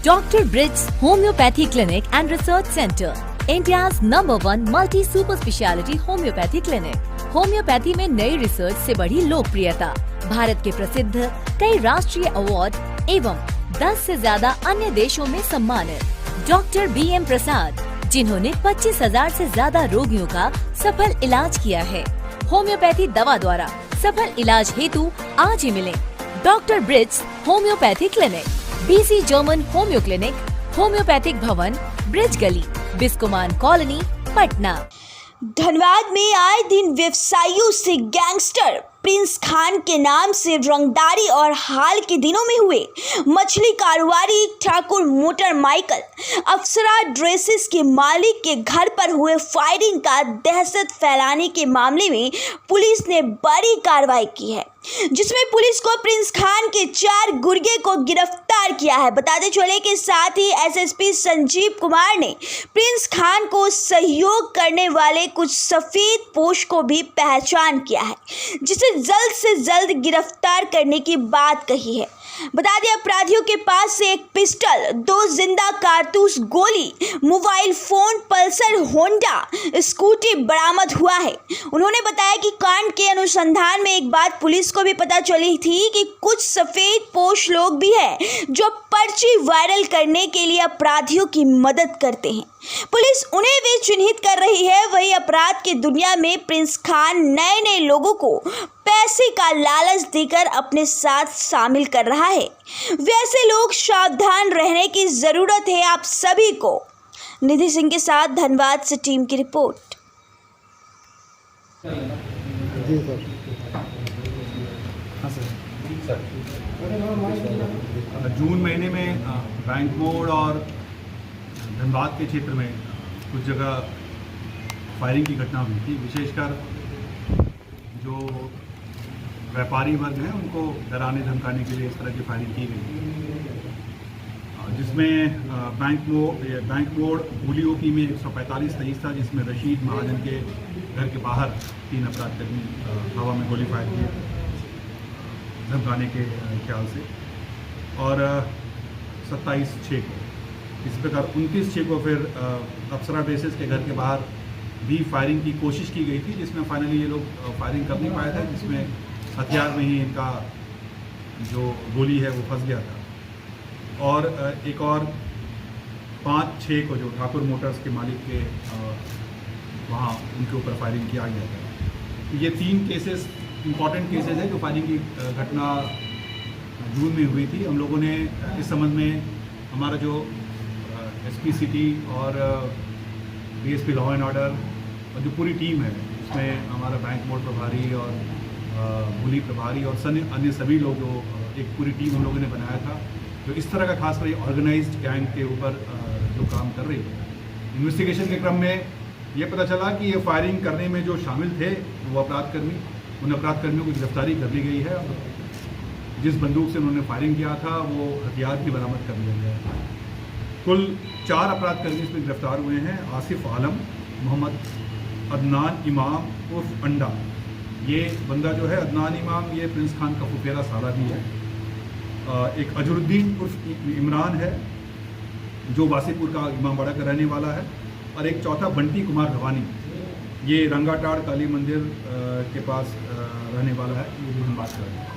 Dr. Bridges Homeopathy Clinic and Research Center, India's #1 multi super speciality homeopathy clinic. Homeopathy में नई research से बढ़ी लोकप्रियता, भारत के प्रसिद्ध कई राष्ट्रीय अवार्ड एवं 10 से ज्यादा अन्य देशों में सम्मानित डॉक्टर BM प्रसाद, जिन्होंने 25,000 से ज्यादा रोगियों का सफल इलाज किया है। होम्योपैथी दवा द्वारा सफल इलाज हेतु आज ही मिले doctor breeds homeopathy clinic, BC German homeo clinic, homeopathic भवन, ब्रिज गली, बिस्कुमान कॉलोनी, पटना। धनबाद में आए दिन व्यवसायियों से गैंगस्टर प्रिंस खान के नाम से रंगदारी और हाल के दिनों में हुए मछली कारोबारी ठाकुर मोटर माइकल अप्सरा ड्रेसेस के मालिक के घर पर हुए फायरिंग का दहशत फैलाने के मामले में पुलिस ने बड़ी कार्रवाई की है, जिसमें पुलिस को प्रिंस खान के 4 गुर्गे को गिरफ्तार किया है। बताते चले के साथ ही SSP संजीव कुमार ने प्रिंस खान को सहयोग करने वाले कुछ सफेद पोश को भी पहचान किया है, जिसे जल्द से जल्द गिरफ्तार करने की बात कही है। बता दें, अपराधियों के पास से एक पिस्टल, 2 जिंदा कारतूस गोली, mobile phone, Pulsar Honda scooty बरामद हुआ है। उन्होंने बताया कि कांड के अनुसंधान में एक बात पुलिस को भी पता चली थी कि कुछ सफेद पोश लोग भी हैं जो पर्ची वायरल करने के लिए अपराधियों की मदद करते हैं। पुलिस उन्हें भी चिन्हित कर रही है। वही अपराध की दुनिया में प्रिंस खान नए लोगों को पैसे का लालच देकर अपने साथ शामिल कर रहा है। वैसे लोग सावधान रहने की जरूरत है आप सभी को। निधि सिंह के साथ धनबाद से टीम की रिपोर्ट। जून महीने में बैंक मोड़ और धनबाद के क्षेत्र में कुछ जगह फायरिंग की घटना हुई थी। विशेषकर जो व्यापारी वर्ग हैं उनको डराने धमकाने के लिए इस तरह की फायरिंग की गई थी, जिसमें बैंक मोड़ पुली ओपी में 145 तेईस था, जिसमें रशीद महाजन के घर के बाहर 3 अपराधकर्मी हवा में गोली फायर किए धमकाने के ख्याल से, और 27/6 को इस प्रकार 29/6 को फिर अप्सरा ड्रेसेस के घर के बाहर भी फायरिंग की कोशिश की गई थी, जिसमें फाइनली ये लोग फायरिंग कर नहीं पाए थे, जिसमें हथियार में ही इनका जो गोली है वो फंस गया था। और एक और 5/6 को जो ठाकुर मोटर्स के मालिक के वहाँ उनके ऊपर फायरिंग किया गया था। ये 3 केसेस इम्पॉर्टेंट केसेस हैं जो फायरिंग की घटना जून में हुई थी। हम लोगों ने इस संबंध में हमारा जो SP सिटी और DSP लॉ एंड ऑर्डर और जो पूरी टीम है, उसमें हमारा बैंक मोड़ प्रभारी और पुली प्रभारी और अन्य सभी लोग, जो एक पूरी टीम हम लोगों ने बनाया था, जो इस तरह का खासकर ऑर्गेनाइज्ड गैंग के ऊपर जो काम कर रही है। इन्वेस्टिगेशन के क्रम में ये पता चला कि ये फायरिंग करने में जो शामिल थे वो उन अपराधकर्मियों की गिरफ्तारी कर ली गई है। जिस बंदूक से उन्होंने फायरिंग किया था वो हथियार भी बरामद कर लिया गया है। कुल 4 अपराधकर्मी इसमें गिरफ्तार हुए हैं। आसिफ आलम, मोहम्मद अदनान इमाम उर्फ अंडा, ये बंदा जो है अदनान इमाम, ये प्रिंस खान का फुफेरा साला भी है। एक अजरुद्दीन उर्फ इमरान है जो वासीपुर का इमामबाड़ा का रहने वाला है, और एक चौथा बंटी कुमार भवानी, ये रंगाटाड़ काली मंदिर के पास रहने वाला है, ये भी हम बात कर रहे हैं।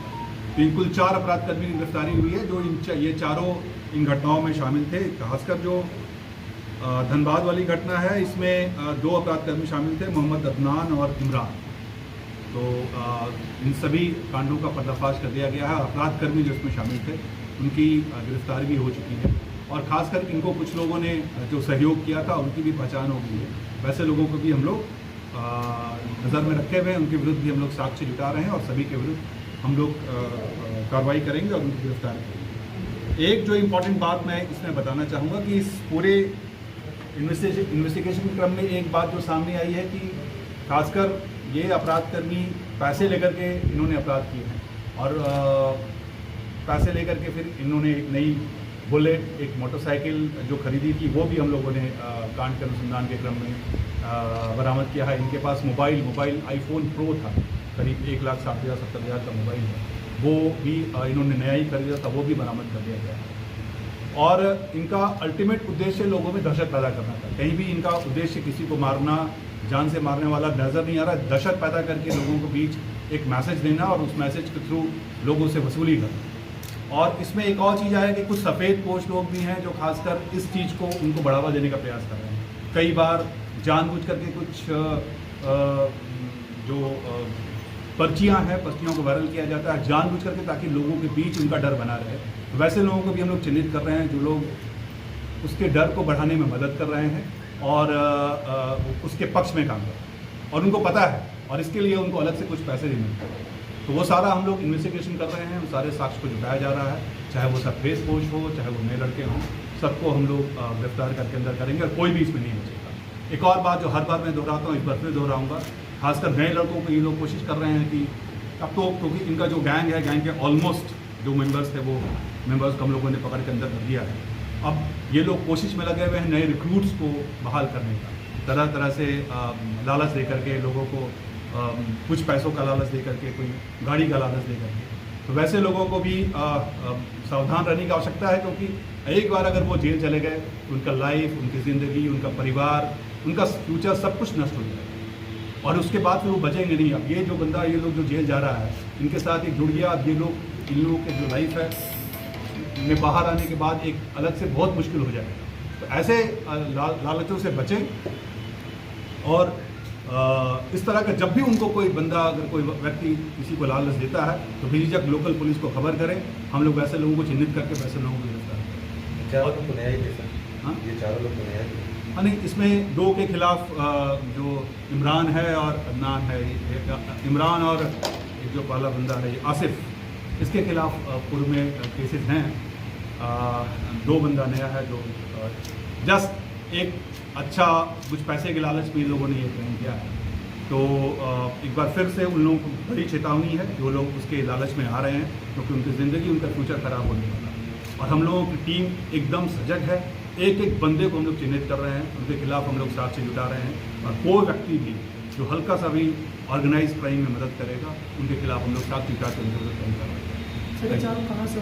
तो इन कुल 4 अपराधकर्मी की गिरफ्तारी हुई है, जो ये चारों इन घटनाओं में शामिल थे। खासकर जो धनबाद वाली घटना है, इसमें 2 अपराधकर्मी शामिल थे, मोहम्मद अदनान और इमरान। तो इन सभी कांडों का पर्दाफाश कर दिया गया है। अपराधकर्मी जो इसमें शामिल थे उनकी गिरफ्तारी भी हो चुकी है, और ख़ासकर इनको कुछ लोगों ने जो सहयोग किया था उनकी भी पहचान हो गई है। वैसे लोगों को भी हम लोग नज़र में रखे हुए हैं, उनके विरुद्ध भी हम लोग साक्ष्य जुटा रहे हैं, और सभी के विरुद्ध हम लोग कार्रवाई करेंगे और उनको गिरफ्तार करेंगे। एक जो इम्पॉर्टेंट बात मैं इसमें बताना चाहूँगा कि इस पूरे इन्वेस्टिगेशन के क्रम में एक बात जो सामने आई है कि खासकर ये अपराधकर्मी पैसे लेकर के इन्होंने अपराध किए हैं, और पैसे लेकर के फिर इन्होंने एक नई बुलेट, एक मोटरसाइकिल जो खरीदी थी, वो भी हम लोगों ने कांड के अनुसंधान के क्रम में बरामद किया है। इनके पास मोबाइल iPhone Pro था, करीब 1,60,000-70,000 का मोबाइल है, वो भी इन्होंने नया ही खरीदा था, वो भी बरामद कर दिया गया। और इनका अल्टीमेट उद्देश्य लोगों में दहशत पैदा करना था। कहीं भी इनका उद्देश्य किसी को मारना, जान से मारने वाला नज़र नहीं आ रहा। दहशत पैदा करके लोगों के बीच एक मैसेज देना और उस मैसेज के थ्रू लोगों से वसूली करना। और इसमें एक और चीज़ है कि कुछ सफ़ेद पोश लोग भी हैं जो खासकर इस चीज़ को उनको बढ़ावा देने का प्रयास कर रहे हैं। कई बार जानबूझ करके कुछ पर्चियाँ हैं, पर्चियों को वायरल किया जाता है जानबूझ करके, ताकि लोगों के बीच उनका डर बना रहे। तो वैसे लोगों को भी हम लोग चिन्हित कर रहे हैं जो लोग उसके डर को बढ़ाने में मदद कर रहे हैं और उसके पक्ष में काम कर रहे हैं और उनको पता है और इसके लिए उनको अलग से कुछ पैसे भी मिलते हैं। तो वो सारा हम लोग इन्वेस्टिगेशन कर रहे हैं, उन सारे साक्ष्य को जुटाया जा रहा है, चाहे वो सब फेस पोस्ट हो, चाहे वो नए लड़के हों, सबको हम लोग गिरफ्तार करके अंदर करेंगे और कोई भी इसमें नहीं बचेगा। एक और बात जो हर बार मैं दोहराता हूँ, इस बार फिर दोहराऊँगा, खासकर नए लड़कों को ये लोग कोशिश कर रहे हैं कि अब तो क्योंकि इनका जो गैंग है, गैंग के ऑलमोस्ट जो मेंबर्स थे वो मेंबर्स को हम लोगों ने पकड़ के अंदर कर दिया है। अब ये लोग कोशिश में लगे हुए हैं नए रिक्रूट्स को बहाल करने का, तरह तरह से लालच दे करके लोगों को कुछ पैसों का लालच दे करके, कोई गाड़ी का लालच दे करके। तो वैसे लोगों को भी सावधान रहने की आवश्यकता है, क्योंकि एक बार अगर वो जेल चले गए तो उनका लाइफ, उनकी ज़िंदगी, उनका परिवार, उनका फ्यूचर सब कुछ नष्ट हो जाएगा और उसके बाद फिर वो बचेंगे नहीं। अब ये जो बंदा, ये लोग जो जेल जा रहा है, इनके साथ एक जुड़ गया। अब ये लोग, इन लोगों की जो लाइफ है में बाहर आने के बाद एक अलग से बहुत मुश्किल हो जाएगा। तो ऐसे लालचों से बचें और इस तरह का जब भी उनको कोई बंदा, अगर कोई व्यक्ति किसी को लालच देता है तो बेझिझक लोकल पुलिस को खबर करें। हम लोग वैसे लोगों को चिन्हित करके वैसे लोगों को गिरफ्तार करें। चारों लोग तो न्याय दे सर। हाँ, ये चारों लोग तो न्याय दे। हाँ नहीं, इसमें दो के खिलाफ जो इमरान है और अदनान है, इमरान और एक जो पहला बंदा है ये आसिफ, इसके खिलाफ पूर्व में केसेस हैं। दो बंदा नया है जो जस्ट एक अच्छा कुछ पैसे के लालच में लोगों ने ये क्लेम किया है। तो एक बार फिर से उन लोगों को बड़ी चेतावनी है जो लोग उसके लालच में आ रहे हैं, क्योंकि उनकी ज़िंदगी, उनका फ्यूचर खराब होने वाला है। और हम लोगों की टीम एकदम सजग है, एक एक बंदे को हम लोग चिन्हित कर रहे हैं, उनके खिलाफ हम लोग साक्ष्य जुटा रहे हैं और कोई व्यक्ति भी जो हल्का सा भी ऑर्गेनाइज क्राइम में मदद करेगा उनके खिलाफ हम लोग साक्ष्य जुटा के उनके विरुद्ध काम कर रहे हैं। कहाँ से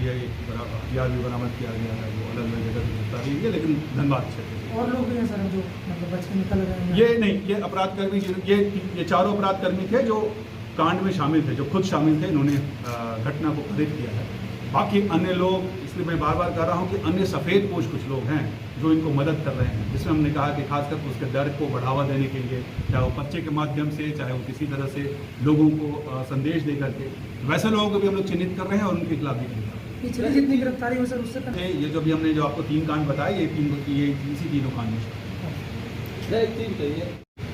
ये हथियार भी बरामद किया गया है, वो अलग अलग जगह से गिरफ्तारी हुई है, लेकिन धनबाद क्षेत्र और लोग भी हैं सर जो मतलब बच के निकल रहे हैं? ये नहीं, ये अपराधकर्मी, ये चारों अपराधकर्मी थे जो कांड में शामिल थे, जो खुद शामिल थे, इन्होंने घटना को प्रेरित किया है। बाकी अन्य लोग, इसलिए मैं बार बार कह रहा हूँ कि अन्य सफ़ेद पोश कुछ लोग हैं जो इनको मदद कर रहे हैं, जिसमें हमने कहा कि खासकर उसके डर को बढ़ावा देने के लिए, चाहे वो पर्चे के माध्यम से, चाहे वो किसी तरह से लोगों को संदेश दे करके, वैसे लोगों को भी हम लोग चिन्हित कर रहे हैं और उनके खिलाफ भी गिरफ्तार। पिछले जितनी गिरफ्तारी हुई सर उससे पहले ये जो भी हमने जो आपको 3 कांड बताए, ये इसी तीनों कांड में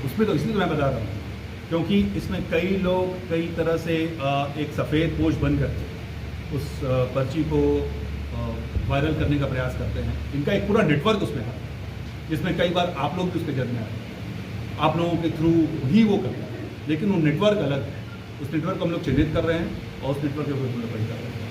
उसमें तो इसलिए मैं बता रहा हूँ क्योंकि इसमें कई लोग कई तरह से एक सफ़ेद पोश बनकर उस पर्ची को वायरल करने का प्रयास करते हैं। इनका एक पूरा नेटवर्क उसमें है, जिसमें कई बार आप लोग भी उसके जज में आए, आप लोगों के थ्रू ही वो करते हैं, लेकिन वो नेटवर्क अलग है। उस नेटवर्क को हम लोग चिन्हित कर रहे हैं और उस नेटवर्क के ऊपर हम लोग कर रहे हैं।